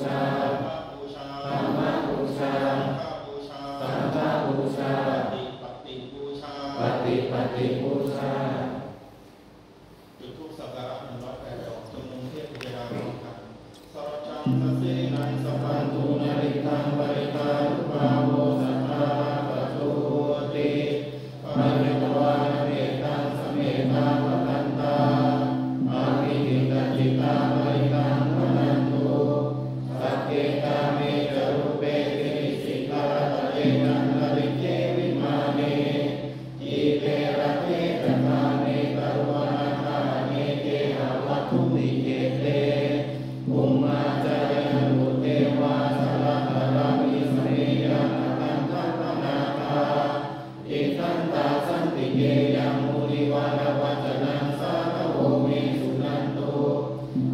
ชาธรรมบูชาสังฆบูชาปฏิบูชาจุดทูปสักการะ108 ดอกจำนวนเทพธิดาพร้อมกันสัพพังสัสสินังสัพพันตุนาริตังปริตานุภาโวสัทธาปัจจุติปริตวานเมตังสเมตาปตันตาอาภิติตจิตตาปริตังวนันตุสัพเพตาเมจรูปเปติสิกขาตะเตนันตริเจวิมาเนอิเตระเทตตาเนกรุณาคาเนเกหะวัตถุนิเกเตภูมาจายานุเทวาสละคารามิสเนยะตันทัพนาคาอิทันตาสันติเกยังมุนิวาระวัจนังสาธโวเมสุนันตุ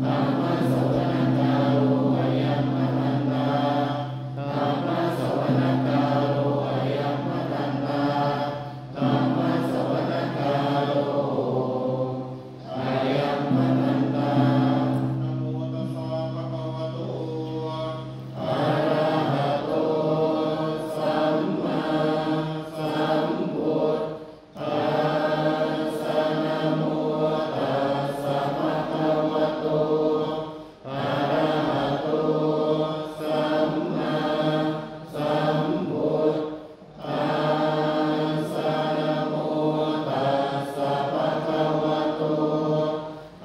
ธัมมะสวนาคาโลอายัมมะทันตาธัมมะสวนาคาโลอายัมมะทันตาธัมมะสวนาคาโลอายัมมะทันตานะโมตัสสะภะคะวะโตอะระหะโตสัมมาสัมพุทธัสสะนะโมตัสสะภะคะวะโตอะระหะโตสัมมาสัมพุทธัสสะนะโมตัสสะภะคะวะโต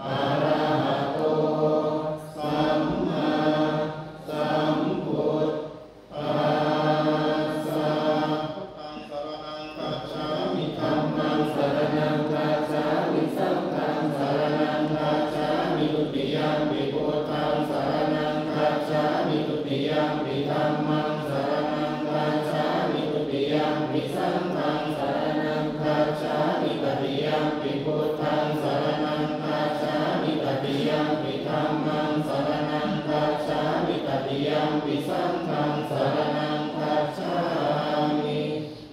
อะระหะโตสัมมาสัมพุทธัสสะธัมมังสรณังคัจฉามิธัมมังสรณังคัจฉามิสังฆังสรณังคัจฉามิทุติยัมปิพุทธังสรณังคัจฉามิทุติยัมปิธัมมังสรณังคัจฉามิทุติยัมปิสังฆังสรณังคัจฉามิตติยัมปิพุทธังสรณังคัจฉามิตติยัมปิธัมมังสรณังคัจฉามิตติยัมปิสังฆังสรณังคัจฉามิ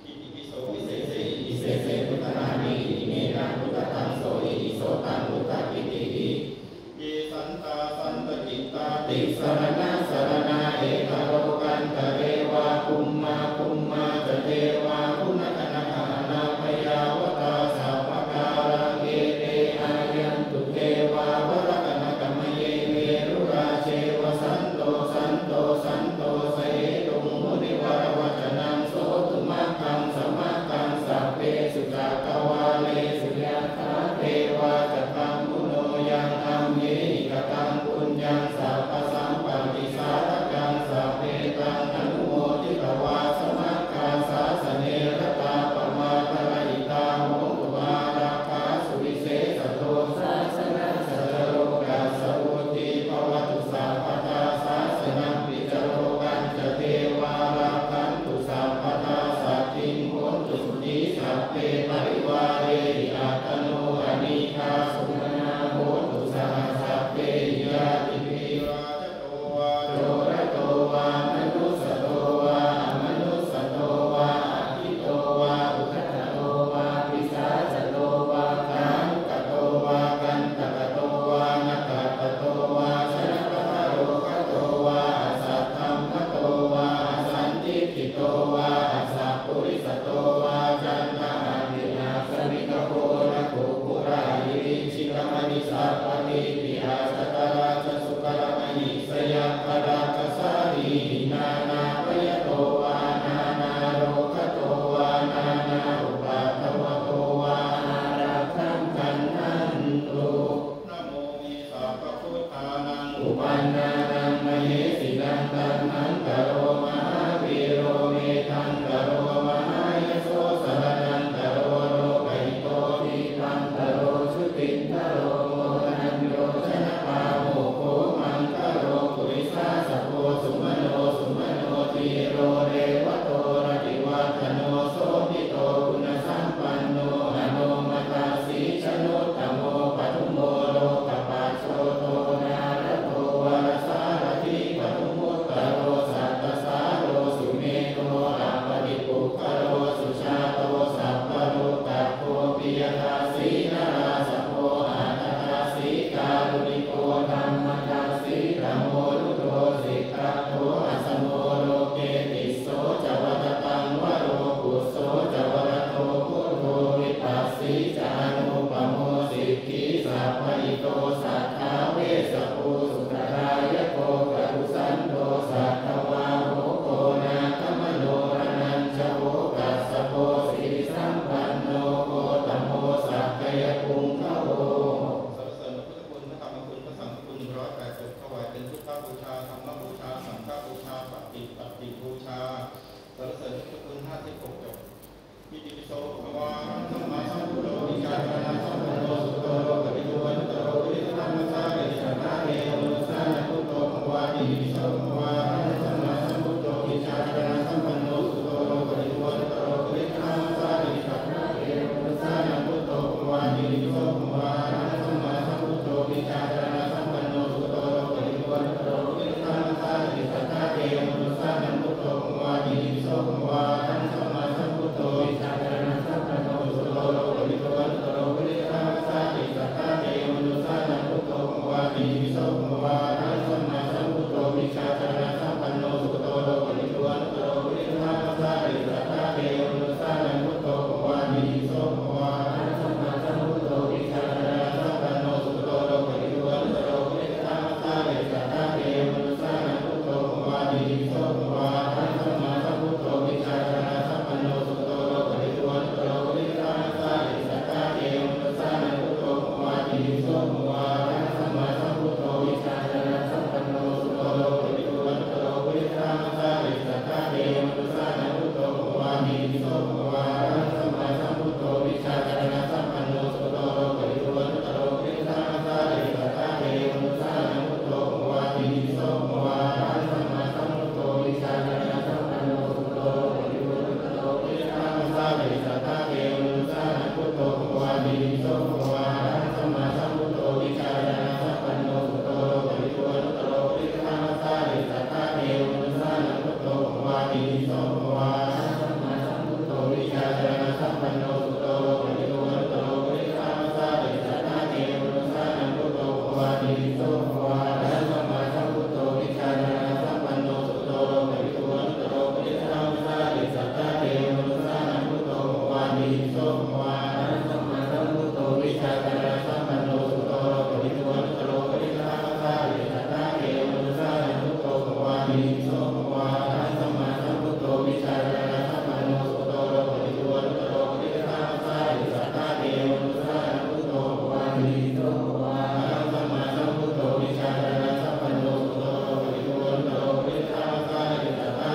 อิติปิโสวิเศษอิเศษพุทธนามิอิเมตังพุทธตังโสอิโสตังพุทธปิติเยสันตาสันตจิตตาติสรณะสรณะเอกโลกันตะเรวะภูมิจเทวะคุณคณะอานาพยาวตาสัพพะการังเอเตอายันตุเทวาวรกนกัมมเยเมรุราเชวสันโตสันโตสันโตเสตุมุนิวรวัจนังโสตุมัคคังสมัคคังสัพเพสุจักวาเลสุยัตถาเทวาจตังมุโนยังอัมเยหิกตังปุญญังสัพพสัมปติสารกังสัพเพตังอนุโมทิตวาสมัคคาสาสเนรตาปมาตระอิตาโหตุวาราคาสุวิเศษโตสาสนะสัจโลกัสสวุติภวตุสัพพทาสาสนังปิจโลกันจเทวาราคันตุสัพพทาสัตถิงโหตุสุติสัพเพปริวาเรหิอัตโนอนิคาสุขนาโหตุสหสัพเพยาติปิราชโตวาโจรโตวามนุสโตวามนุสโตวาอภิโตวาอุคตโตวาปิสาจโตวาคานุกโตวากันตกโตวานักตโตวาชนะปะโรคโตวาสัทธัมมโตวาสันติติโตวาสัพพุริสโตวาจันทานินาสมิกโพนะโกปุรายิริชิกมณิสัพพติปิอาสตราชสุกรมณิสยัพพราคสารีนานาปยโตวานานาโรคโตวานานาอุปัฏฐวโตวาอารักขังกันนันตุนะโมมิสัพพพุทธานังอุปันนานังมเหสินังตัณหังกโรมหาวีโรเมทังกโรมหายโสสรณังกโรโลกหิโตทิพังกโรชุตินทโรโมทันโยชนะปาโมโคมังกโรปุริสาสโพสุมโนทีโรเรวโตรติวัฒโนโสติโตคุณสัมปันโนอโนมัตตาสีชนุตตโมปัทุโมโลกปัสโสโตนารโตวรสารถิปทุมุตตโรสัตตสา ธรรมบูชาสังฆบูชาปฏิบูชาสรรเสริญพระคุณ56จบอิติปิโสภควาสัมมาสัมพุทโธวิชาจารณะสัมปันโนสุโตโลกวิทูวัตโตวิริธรรมสาริสัทธาเทวมนุสสานะพุทโธภควาอิติปิโสภควาสัมมาสัมพุทโธวิชาจารณะสัมปันโนสุโตโลกวิทูวัตโตวิริธรรมสาริสัทธาเทวมนุสสานะพุทโธภควาอิติปิโสภควาสัมมาสัมพุทโธวิชาจารณะสัมปันโนสุโตโลกวิทูวัตโตวิริธรรมสาริสัทธาเทวมนุสสานะพุทโธภควาอิติปิโสภควาสัมมาสัมพุทโธวิชาจารณะสัมปันโนสุโตโลกวิทูวัตโตวิริธรรมสาริสัทธาเทวมนุสสานะพุทโธภควาอิติปิโสภควาสัมมาสัมพุทโธวิชาจารณะสัมปันโนสุโตโลกวิทูวัตโตวิริธรรมสาริสัทธาเทวมนุสสานะพุทโธภควาอิติปิโสภควาสัมมาสัมพุทโธวิชาจารณะสัมปันโนสุโตโลกวิทูวัตโตวิริธรรมสาริสัทธาเทวมนุสสานะพุทโธภควาอิติปิโสภควาสัมมาสัมพุทโธวิชาจารณะสัมปันโนสุโตโลกวิทูวัตโตวิริธรรมสาริสัทธาเทวมนุสสานะพุทโธภควาอิติปิโสภควาสัมมาสัมพุทโธวิชาจารณะสัมปันโนสุโตโลกวิทูวัตโตวิริธรรมสาริสัทธาเทวมนุสสานะพุทโธภควาอิติปิโสภควาสัมมาสัมพุทโธวิชาจารณะสัมปันโนสุโตโลกวิทูวัตโตวิริธรรมสาริสัทธาเทวมนุสสานะพุทโธภควาอิติปิโสภควาสัมมาสัมพุทโธวิชาจารณะสัมปันโนสุโตโลกวิทูวัตโตวิริธรรมสาริสัทธาเทวมนุสสานะพุทโธภควาอิติปิโสภควาสัมมาสัมพุทโธวิชาจารณะสัมปันโนสุโตโลกวิทูวัตโตวิริธรรมสาริสัทธาเทวมนุสสานะพุทโธภควาอิติปิโสภควาสัมมาสัมพุทโธวิชาจารณะสัมปันโนสุโตโลกวิทูวัตโตวิริธรรมสาริสัทธาเทวมนุสสานะพุทโธภควาอิติปิโสภควาสัมมาสัมพุทโธวิชาจารณะสัมปันโนสุโตโลกวิทูวัตโตวิริธรรมสาริสัทธาเทวมนุสสานะพุทโธภควาอิติปิโสภควาสัมมาสัมพุทโธวิชาจารณะสัมปันโนสุโตโลกวิทูวัตโตวิริธรรมสาริสัทธาเ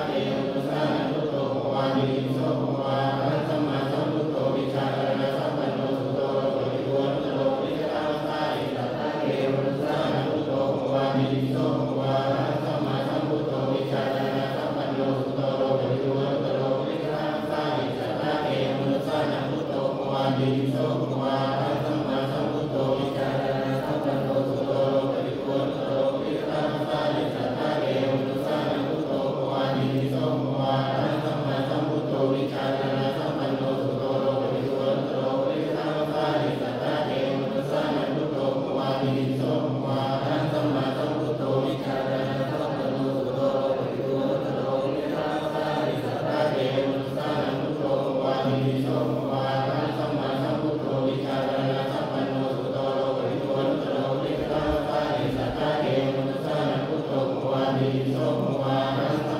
ทวมนุสสานะพุทโธภควาอิติปิโสภควาสัมมาสัมพุทโธวิชาจารณะสัมปันโนสุโตโลกวิทูวัตโตวิริธรรมสาริสัทธาเทวมนุสสานะพุทโธภควาอิติปิโสภควาสัมมาสัมพุทโธวิชาจารณะสัมปันโนสุโตโลกวิทูวัตโตวิริธรรมสาริสัทธาเทวมนุสสานะพุทโธภควาอิติปิโสภควาสัมมาสัมพุทโธวิชาจารณะสัมปันโนสุโตโลกวิทูวัตโตวิริธรรมสาริสัทธาเทวมนุสสานะพุทโธภควาอิติปิโสภควาสัมมาสัมพุทโธวิชาจารณะสัมปันโนสุโตโลกวิทูวัตโตวิริธรรมสาริสัทธาเทวมนุสสานะพุทโธภควาอิติปิโสภควาสัมมาสัมพุทโธวิชาจารณะสัมปันโนสุโตโลกวิทูวัตโตวิริธรรมสาริสัทธาเทวมนุสสานะพุทโธภควาอิติปิโสภควาสัมมาสัมพุทโธวิชาจารณะสัมปันโนสุโตโลกวิทูวัตโตวิริธรรมสาริสัทธาเทวมนุสสานะพุทโธภควาอิติปิโสภควาสัมมาสัมพุทโธวิชาจารณะสัมปันโนสุโตโลกวิทูวัตโตวิริธรรมสาริสัทธาเทวมนุสสานะพุทโธภควาอิติปิโสภควาสัมมาสัมพุทโธวิชาจารณะสัมปันโนสุโตโลกวิทูวัตโตวิริธรรมสาริสัทธาเทวมนุสสานะพุทโธภควาอิติปิโสภควาสัมมาสัมพุทโธวิชา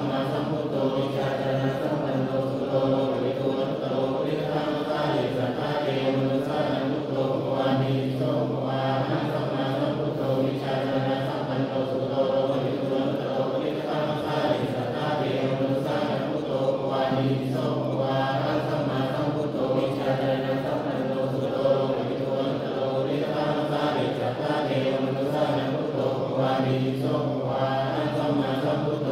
จารณะสัมปันโนสุโตโลกวิทูวัตโตวิริธรรมสาริสัทธาเทวมนุสสานะพุทโธภควาอิติปิโสภควาสัมมาสัมพุทโธวิชาจารณะสัมปันโนสุโตโลกวิทูวัตโตวิริธรรมสาริสัทธาเทวมนุสสานะพุทโธภควาอิติปิโสภควาสัมมาสัมพุทโธวิชาจารณะสัมปันโนสุโตโลกวิทูวัตโตวิริธรรมสาริสัทธาเทวมนุสสานะพุทโธภควาอิติปิโสภควาสัมมาสัมพุทโธ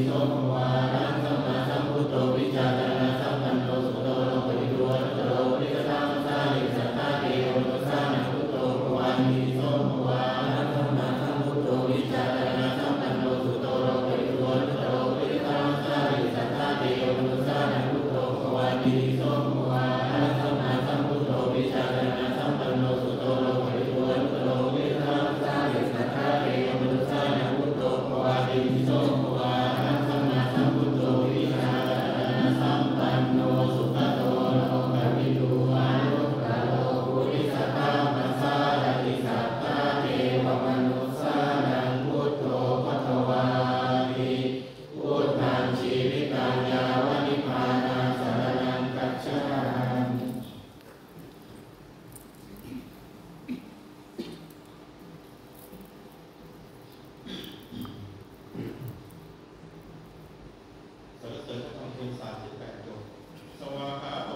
โสภวาอะระหังสัมมาสัมพุทโธวิชาจารณะสัมปันโนสุขโตโลกวิทูวัตโตโลวิกตังสาลิสัทธาเทวตุสานังพุทโธภวานิโสภวาอะระหังสัมมาสัมพุทโธวิชาจารณะสัมปันโนสุขโตโลกวิทูวัตโตโลวิกตังสาลิสัทธาเทวตุสานังพุทโธภวานิโสภวาอะระหังสัมมาสัมพุทโธวิชาจารณะสัมปันโนสุขโตโลกวิทูวัตโตโลวิกตังสาลิสัทธาเทวตุสานังพุทโธภวานิโสภวาอะระหังสัมมาสัมพุทโธวิชาจารณะสัมปันโนสุขโตโลกวิทูวัตโตโลปุริสธรรมสารติสัทธาเทวมนุสสานังพุทโธภควาติพุทธังชีวิตังยาวนิพพานังสรณังกัจฉามิ สรรเสริญพระธรรมคุณ38จบสวากาโต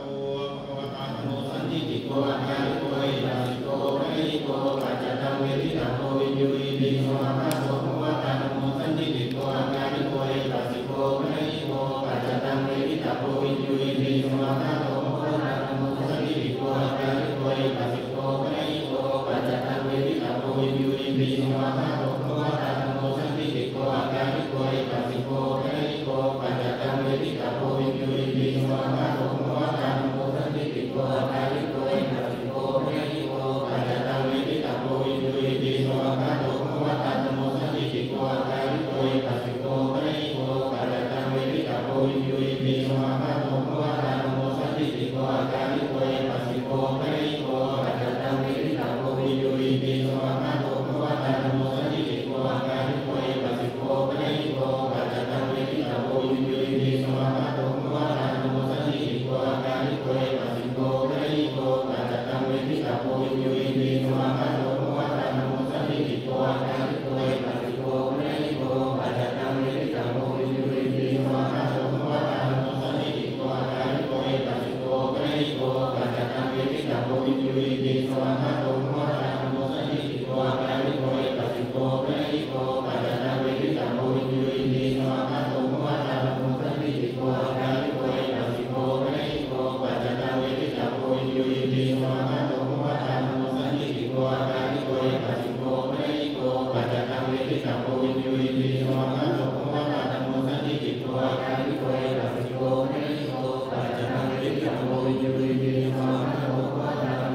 ภควตาธัมโมสันทิฏฐิโกอาคาลิโกอิปัสสิโกไมหิโกปัจจตังเวทิตังโกวิญญูอิติสวากาโตภควตาธัมโมสันทิฏฐิโกอาคาลิโกอิปัสสิโกไมหิโกปัจจตังเวทิตังโกวิญญูอิติสวากาโตภควตาธัมโมสันทิฏฐิโกอาคาลิโกอิปัสสิโกไมหิโกปัจจตังเวทิตังโกวิญญูอิติสวากาโตภควตาธัมโมสันทิฏฐิโกอาคาลิโกอิปัสสิโกไมหิโกปัจจตังเวทิตังโกวิญญูอิติสวากาโตภควตาธัมโมสันทิฏฐิโกอาคาลิโกอิปัสสิโกไมหิโกปัจจตังเวทิตังโกวิญญูอิติสวากาโตภควตาธัมโมสันทิฏฐิโกอาคาลิโกอิปัสสิโกไมหิโกปัจจตังเวทิตังโกวิญญูอิติสวากาโตภควตาธัมโมสันทิฏฐิโกอาคาลิโกอิปัสสิโกไมหิโกปัจจตังเวทิตังโกวิญญูอิติสวากาโตภควตาธัมโมสันทิฏฐิโกอาคาลิโกอิปัสสิโกไมหิโกปัจจตังเวทิตังโกวิญญูอิติสวากาโตภควตาธัมโมสันทิฏฐิโกอาคาลิโกอิปัสสิโกไมหิโกปัจจตังเวทิตังโกวิญญูอิติสวากาโตภควตาธัมโมสันทิฏฐิโกอาคาลิโกอิปัสสิโกไมหิโกปัจจตังเวทิตังโกวิญญูอิติสวากาโตภควตาธัมโมสันทิฏฐิโกอาคาลิโกอิปัสสิโกไมหิโกปัจจตังเวทิตังโกวิญญูอิติสวากาโตภควตาธัมโมสันทิฏฐิโกอาคาลิโกอิปัสสิโกไมหิโกปัจจตังเวทิตังโกวิญญูอิติสวากาโตภควตาธั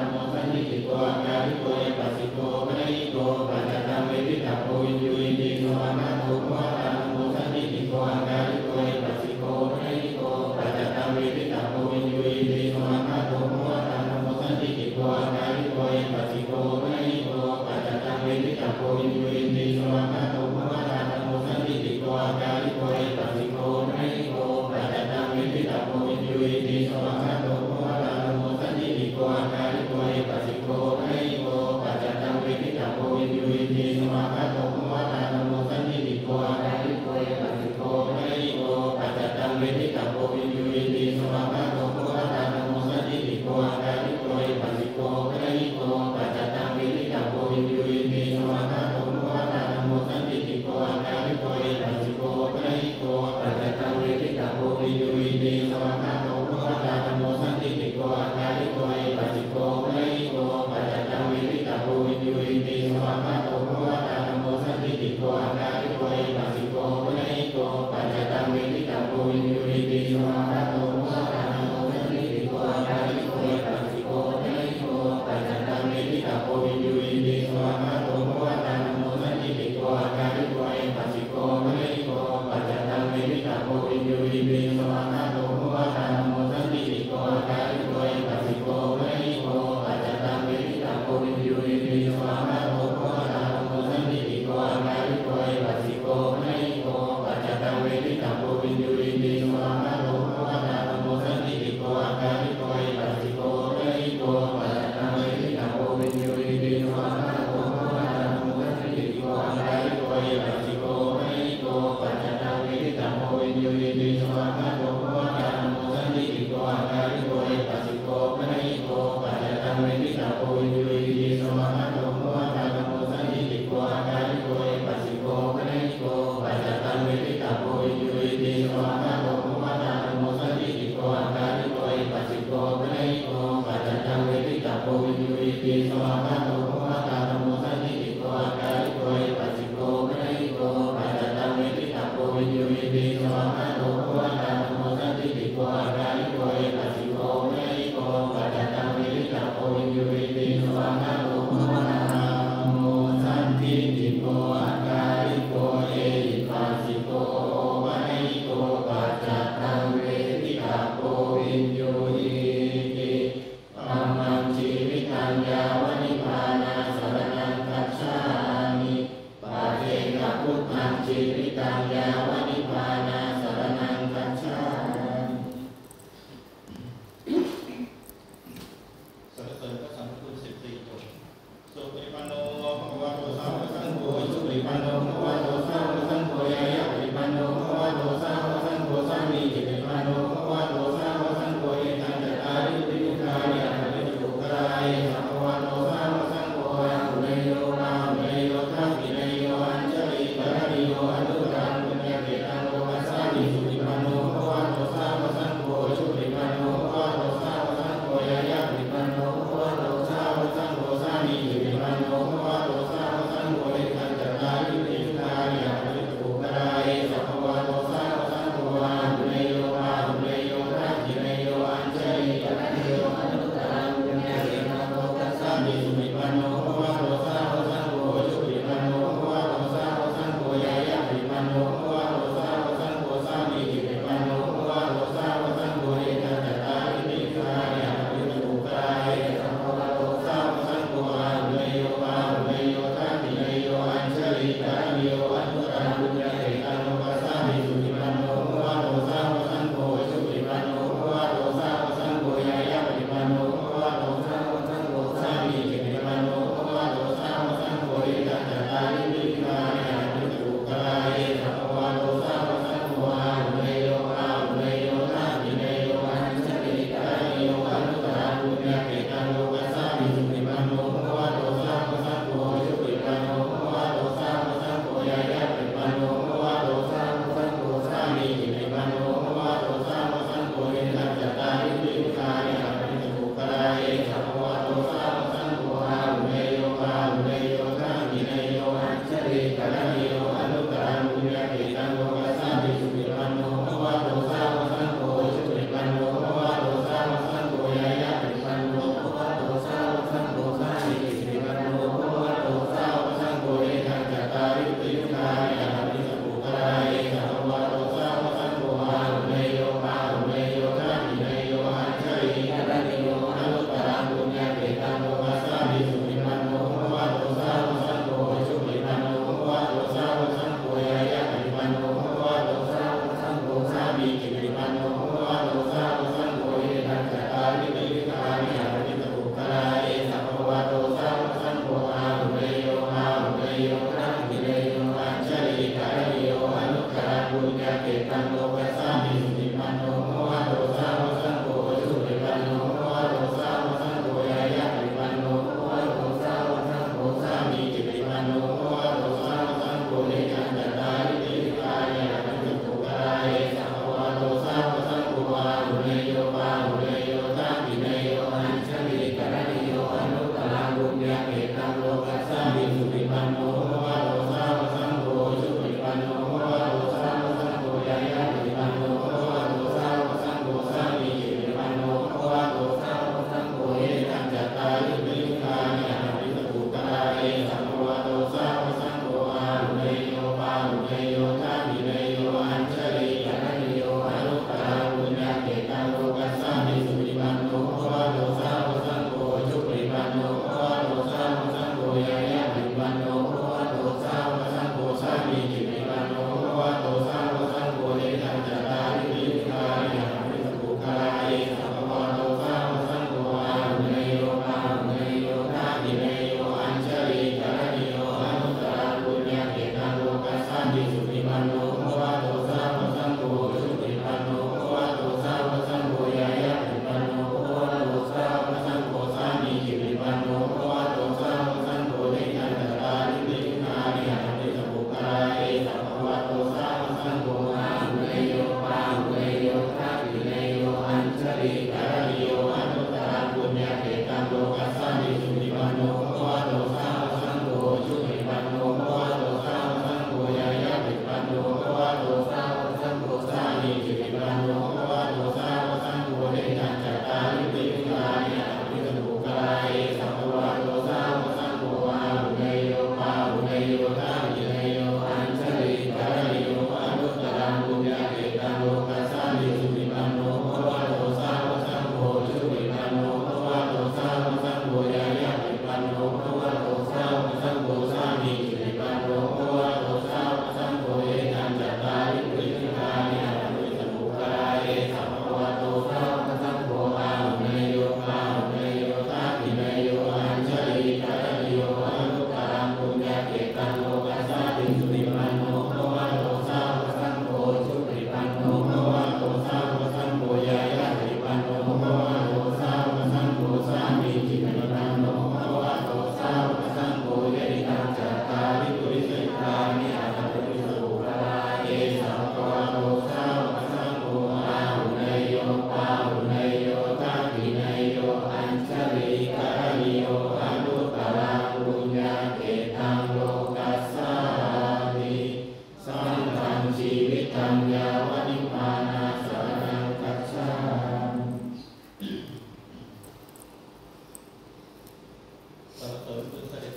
มโมสันทิฏฐิโกอาคาลิโกอิปัสสิโกไมหิโกปัจจตังเวทิตังโกวิญญูอิติสวากาโตภควตาธัมโมสันทิฏฐิโกอาคาลิโกอิปัสสิโกไมหิโกปัจจตังเวทิตังโกวิญญูอิติสวากาโตภควตาธัมโมสันทิฏฐิโกอาคาลิโกอิปัสสิโกไมหิโกปัจจตังเวทิตังโกวิญญูอิติสวากาโตภควตาธัมโมสันทิฏฐิโกอาคาลิโกอิปัสสิโกไมหิโกปัจจตังเวทิตังโกวิญญูอิติสวากาโตภควตาธัมโมสันทิฏฐิโกอาคาลิโกอิปัสสิโกไมหิโกปัจจตังเวทิตังโกวิญญูอิติสวากาโตภควตาธัมโมสันทิฏฐิโกอาคาลิโกอิปัสสิโกไมหิโกปัจจตังเวทิตังโกวิญญูอิติสวากาโตภควตาธัมโมสันทิฏฐิโกอาคาลิโกอิปัสสิโกไมหิโกปัจจตังเวทิตังโกวิญญูอิติสวากาโตภควตาธัมโมสันทิฏฐิโกอาคาลิโกอิปัสสิโกไมหิโกปัจจตังเวทิตังโกวิญญูอิติสวากาโตภควตาธัมโมสันทิฏฐิโกอาคาลิโกอิปัสสิโกไมหิโกปัจจตังเวทิตังโกวิญญูอิติสวากาโตภควตาธัมโมสันทิฏฐิโกอาคาลิโกอิปัสสิโกไมหิโกปัจจตังเวทิตังโกวิญญูอิติสวากาโตภควตาธัมโมสันทิฏฐิโกอาคาลิโกอิปัสสิโกไมหิโกปัจจตังเวทิตังโกวิญญูอิติสวากาโตภควตาธัมโมสันทิฏฐิโกอาคาลิโกอิปัสสิโกไมหิโกปัจจตังเวทิตังโกวิญญูอิติสวากาโตภควตาธัมโมสันทิฏฐิโกอาคาลิโกอิปัสสิโกไมหิโกปัจจตังเวทิตังโกวิญญูอิติสวากาโตภควตาธัมโมสันทิฏฐิโกอาคาลิโกอิปัสสิโกไมหิโกปัจจตังเวทิตังโกวิญญูอิติสวากาโตภควตาธัมโมสันทิฏฐิโกอาคาลิโกอิปัสสิโกไมหิโกปัจจตังเวทิตังโกวิญญูอิติสวากาโตภควตาธัมโมสันทิฏฐิโกอาคาลิโกอิปัสสิโกไมหิโกปัจจตังเวทิตังโกวิญญูอิติสวากาโตภควตาธัมโมสันทิฏฐิโกอาคาลิโกอิปัสสิโกไมหิโกปัจจตังเวทิตังโกวิญญูอิติสวากาโตภควตาธัมโมสันทิฏฐิโกอาคาลิโกอิปัส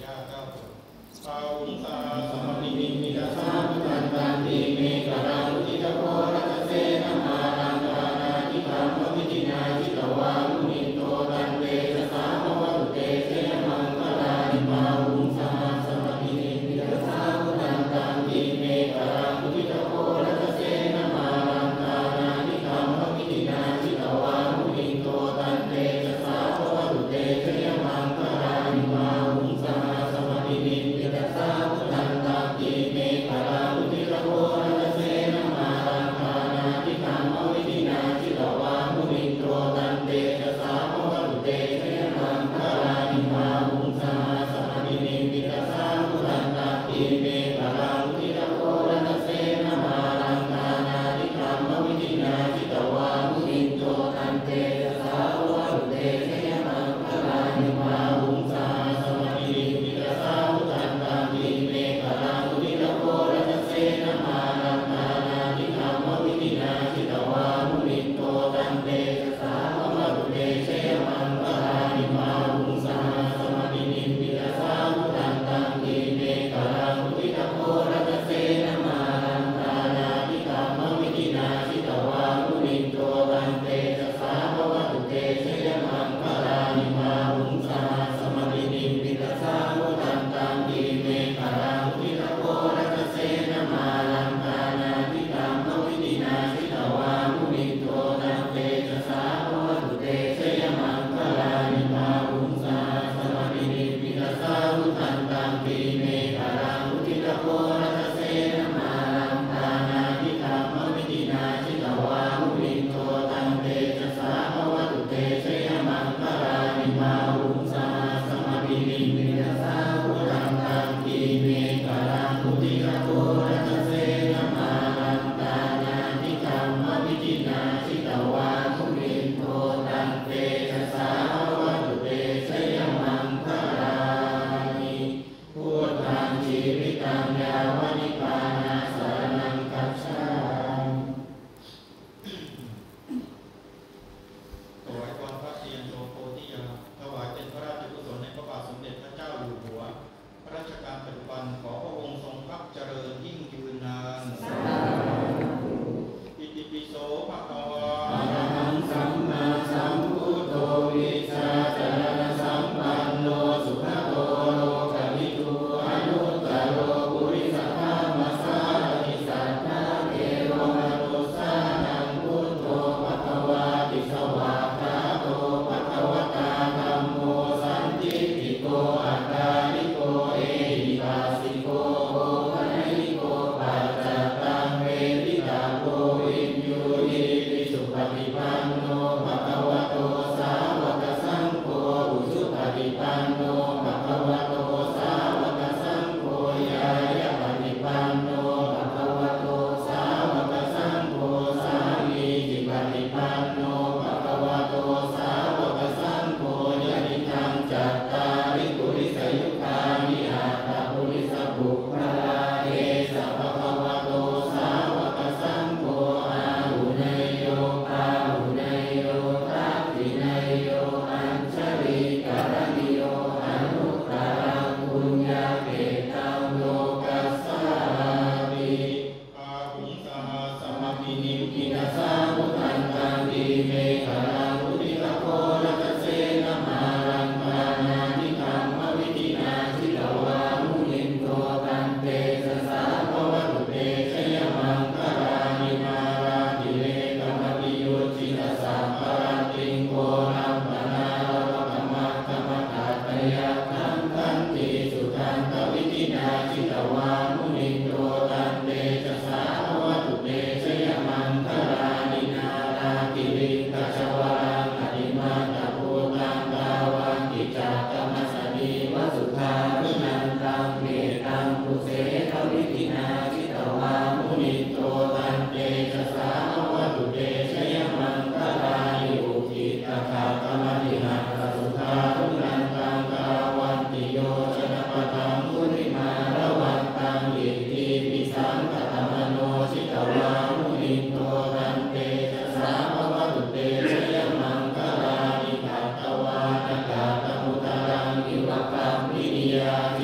ญาเจ้าภาวุสาสมปินิมิตาสาพุทธันตันติเมกรังอุทิตโกรัตเสนมารังกานาทิธรรมวิจินาจิตวามุนิโตตันเตชะสาภวตุเตเสยมังคลานิภาวุสาสมปินิมิตาสาพุทธันตันติเมกรังอุทิตโกรัตเสนมารังกานาทิธรรมวิจินาจิตวามุนิโตตันเตชะสาภวตุเตเสยมังคลานิภาวุสาสมปินิมิตาสาพุทธันตันติเมกรังอุทิตโกรัตเสนมารังกานาทิธรรมวิจินาจิตวามุนิโตตันเตชะสาภวตุเตเสยมังคลานิภาวุสาสมปินิมิตาสาพุทธันตันติเมกรังอุทิตโกรัตเสนมารังกานาทิธรรมวิจินาจิตวามุนิโตตันเตชะสาภวตุเตเสยมังคลานิภาวุสาสมปินิมิตาสาพุทธันตันติเมกรังอุทิตโกรัตเสนมารังกานาทิธรรมวิจินาจิตวามุนิโตตันเตชะสาภวตุเตเสยมังคลานิภาวุสาสมปินิมิตาสาพุทธันตันติเมกรังอุทิตโกรัตเสนมารังกานาทิธรรมวิจินาจิตวามุนิโตตันเตชะสาภวตุเตเสยมังคลานิภาวุสาสมปินิมิตาสาพุทธันตันติเมกรังอุทิตโกรัตเสนมารังกานาทิธรรมวิจินาจิตวามุนิโตตันเตชะสาภวตุเตเสยมังคลานิภาวุสาสมปินิมิตาสาพุทธันตันติเมกรังอุทิตโกรัตเสนมารังกานาทิธรรมวิจินาจิตวามุนิโตตันเตชะสาภวตุเตเสยมังคลานิภาวุสาสมปินิมิตาสาพุทธันตันติเมกรังอุทิตโกรัตเสนมารังกานาทิธรรมวิจินาจิตวามุนิโตตันเตชะสาภวตุเตเสยมังคลานิพุทธังชีวิตังยาวนิพพานาสรณังคัจฉามิถวายความพระเทียนโสโพธิญาณถวายเป็นพระราชกุศลในพระบาทสมเด็จพระเจ้าอยู่หัวรัชกาลปัจจุบันขอพระองค์ทรงพระเจริญยิ่งยืนนานอิติปิโสภะคะวาอะระหังสัมมาสัมพุทโธวิชาจารณสัมปันโนสุขโตโลกวิทูอนุตตโรปุริสธรรมสารถิสัทธาเทโรมนุสสานังพุทโธภะคะวาติสวากขาโตภะคะวตาธัมโมสันติติโกอัตตาลิโกเอหิปัสสิโกโอภะนิโกปัจจตังเวทิตาโกวินยูหิติสุปฏิปันโนภะคะวะโตสาวกสังโฆอุชุปฏิปันโนภะคะวะโตสาวกสังโฆยายะปฏิปันโนภะคะวะโตสาวกสังโฆสามีจิปฏิปันโนภะคะวะโตสาวกสังโฆยะนิทังจัตตาริปุริสยุคามิอาตปุริสบุคคลาเอสะภะคะวะโตสาวกสังโฆอาหุเนยโยอาหุเนยโยทัพพิเนยโยอัญชลีกรณิโยอนุตตรังปุญญาเกตังโลกัสสามิอาหุงสหสมปินิมิตาสาพุทธันตันติเมกรังอุทิตโกรัตเสนมารังกานาทิธรรมวิจินาจิตวามุนิโตตันเตชะสาภวตุเตเสยมังคลานิมาราติเลกมปิโยจิตสัพพะรันติงโกนัมปนารวะกมัคคมัตตะยะคันทันติสุทันตวิจินาจิตวามุนิโตตันเตชะสาภวตุเตเสยมังคลานินาราติลิงกัจจวรังอธิมาตะภูตังกาวันติจักกมัสสนีวสุทาวินันตังเมตังปุเสทวิธินาจิตวามุนิโตตันเตชะสาภวตุเตเสยมังคลานิอุทิตถาคมติหังสุทาวินันตังกาวันติโยชนะปะทังมุนิมาระวันตังอิติปิสังกตมโนจิตวามุนิโตตันเตชะสาภวตุเตเสยมังคลานิภัตตวาตกาตมุตตรังอิวะกัมมินิยาติ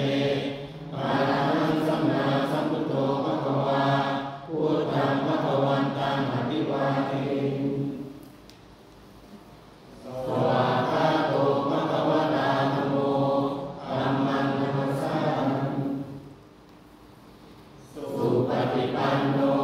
อะระหังสัมมาสัมพุทโธภะคะวาพุทธังภะคะวันตังอภิวาเทสวากขาโตภะคะวะตาธัมโมธัมมังนัมสสามิสุปฏิปันโน